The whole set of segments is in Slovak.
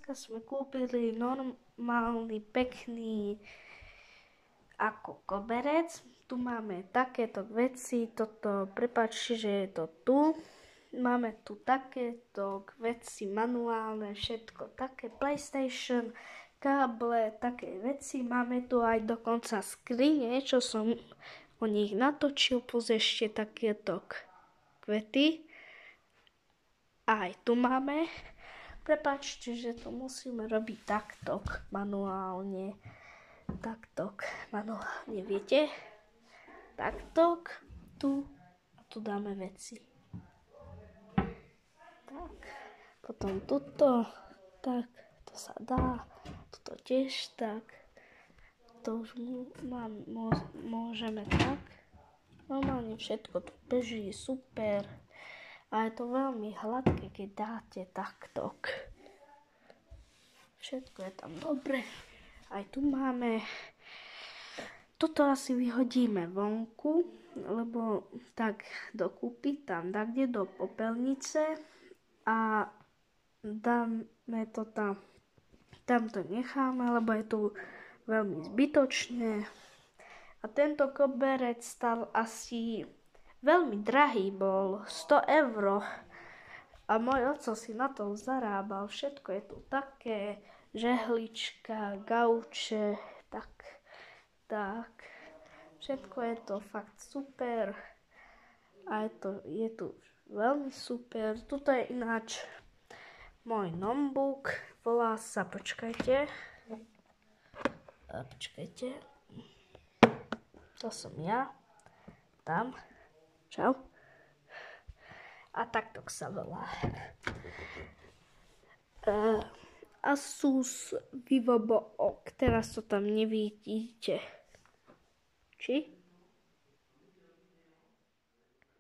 dneska sme kúpili normálny, pekný ako koberec. Tu máme takéto veci, toto, prepáčte, že je to tu. Máme tu takéto veci manuálne, všetko také, PlayStation, káble, také veci. Máme tu aj dokonca skrine, čo som o nich natočil, plus ešte takéto kvety. Aj tu máme. Prepáčte, že to musíme robiť takto manuálne. Takto manuálne, viete? Takto, tu a tu dáme veci. Tak, potom tuto, tak, to sa dá, tuto tiež tak. To už môžeme tak. Normálne všetko tu beží, super. A je to veľmi hladké, keď dáte takto. Všetko je tam dobre. Aj tu máme. Toto asi vyhodíme vonku, lebo tak dokúpi tam, kde do popelnice a dáme to tam. Tam to necháme, lebo je tu veľmi zbytočné. A tento koberec stal asi veľmi drahý, bol 100 €. A môj oco si na to zarábal. Všetko je tu také, žehlička, gauče, tak. Všetko je to fakt super. A je tu veľmi super. Tuto je ináč môj notebook. Volá sa, počkajte. To som ja. Tam. Čau. A takto sa volá. Asus VivoBook. Teraz to tam nevidíte. Či?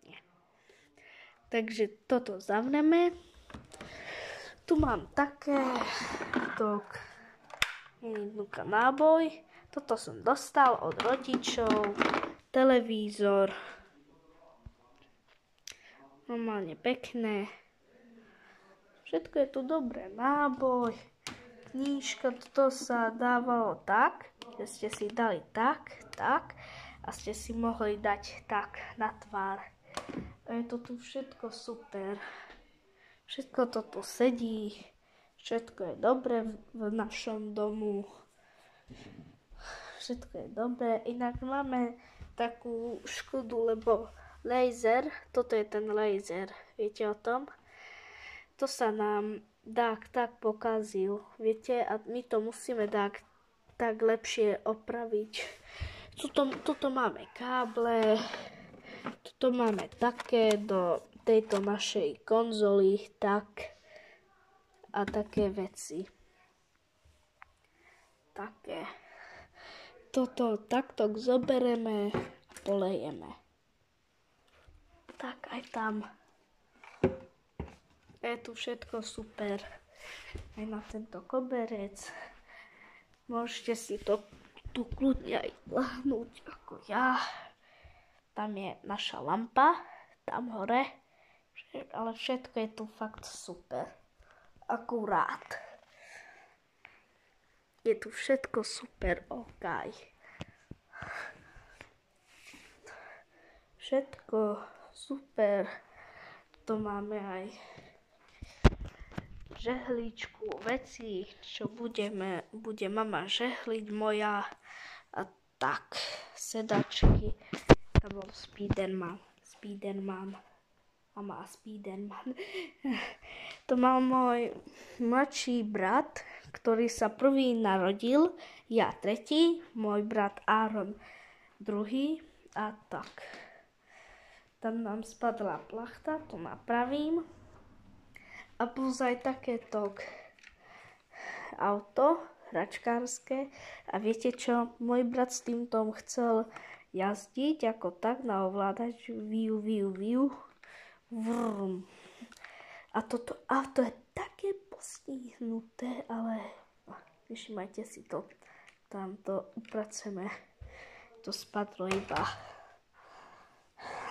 Nie. Takže toto zavneme. Tu mám také náboj. Toto som dostal od rodičov. Televízor. Normálne pekné. Všetko je tu dobré. Náboj, knížka, toto sa dávalo tak, že ste si dali tak a ste si mohli dať tak na tvár. A je to tu všetko super. Všetko to tu sedí. Všetko je dobré v našom domu. Všetko je dobré. Inak máme takú škodu, lebo laser, toto je ten laser, viete o tom? To sa nám tak pokazil, viete? A my to musíme tak lepšie opraviť. Tuto máme káble, tuto máme také do tejto našej konzoly, tak a také veci. Také. Toto takto zobereme a polejeme. Tak aj tam. Je tu všetko super. Aj na tento koberec. Môžete si to tu kľudne aj lahnúť ako ja. Tam je naša lampa. Tam hore. Ale všetko je tu fakt super. Akurát. Je tu všetko super, OK. Všetko super. To máme aj žehličku, veci, čo bude mama žehliť moja. A tak, sedačky. To bol Spiderman. Mama a Spiderman. To mal môj mladší brat, ktorý sa prvý narodil. Ja tretí, môj brat Aaron druhý. A tak. Tam nám spadla plachta, to napravím. A plus aj takéto auto, hračkárske. A viete čo? Môj brat s týmto chcel jazdiť ako tak na ovládač. Viu. Vrm. A toto auto je také postihnuté, ale všimajte si to. Tam to upracujeme. To spadlo iba.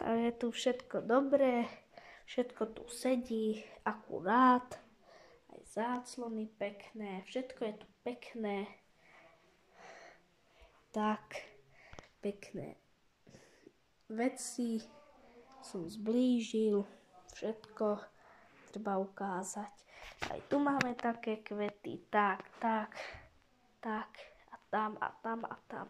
Ale je tu všetko dobré, všetko tu sedí akurát, aj záclony pekné, všetko je tu pekné. Tak, pekné veci som zblížil, všetko treba ukázať. Aj tu máme také kvety, tak, a tam, a tam, a tam.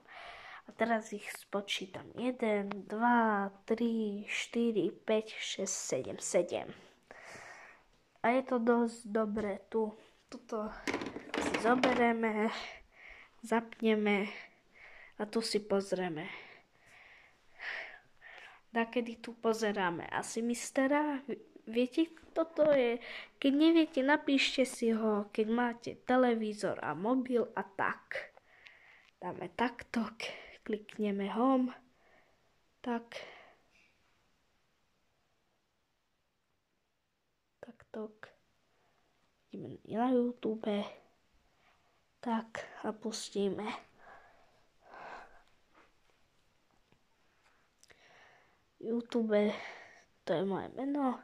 A teraz ich spočítam. 1, 2, 3, 4, 5, 6, 7, 7. A je to dosť dobre tu. Tuto si zoberieme, zapneme a tu si pozrieme. Dakedy tu pozeráme asi mistera. Viete, kto to je? Keď neviete, napíšte si ho, keď máte televízor a mobil a tak. Dáme takto, klikneme home, tak. Takto. Ideme na YouTube. Tak a pustíme. YouTube, to je moje meno.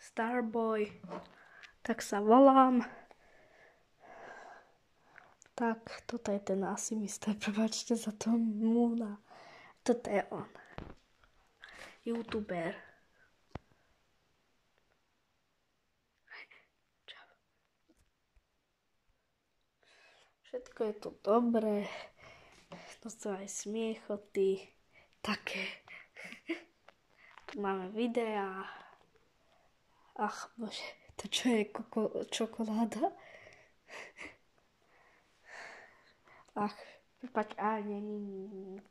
Starboy, tak sa volám. Tak, toto je ten asi mister, prepáčte za to múna. Toto je on. YouTuber. Čau. Všetko je tu dobré. To sú aj smiechoty. Také. Tu máme videá. Ach, bože, to čo je čokoláda? Ach, prepáč, nie.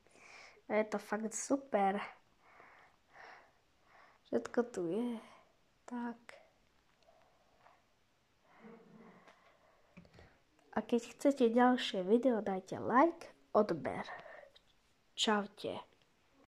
Je to fakt super. Všetko tu je. Tak. A keď chcete ďalšie video, dajte like, odber. Čaute.